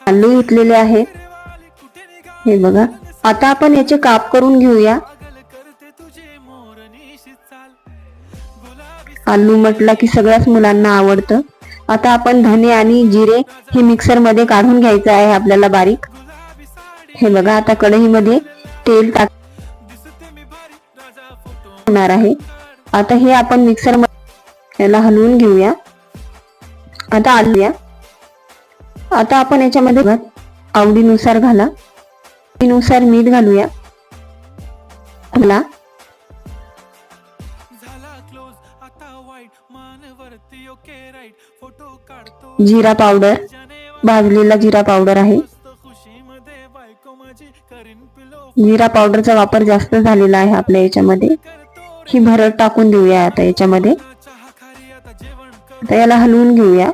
आलू घेतलेले आहेत, हे बघा. आता आपण याचे काप करून घेऊया. आलू म्हटलं की सगळ्याच मुलांना आवडतं. आता आपण धने आणि जिरे हे मिक्सर मध्ये काढून घ्यायचं आहे आपल्याला बारीक. हे बघा, आता कढईमध्ये तेल होणार आहे. आता हे आपण मिक्सर मध्ये याला हलवून घेऊया. आता आलूया. आता आपण याच्यामध्ये आवडीनुसार घाला. आवडीनुसार मीठ घालूया. जिरा पावडर, भाजलेला जिरा पावडर आहे. जिरा पावडरचा वापर जास्त झालेला आहे आपल्या याच्यामध्ये. ही भरड टाकून देऊया आता याच्यामध्ये. आता याला हलवून घेऊया.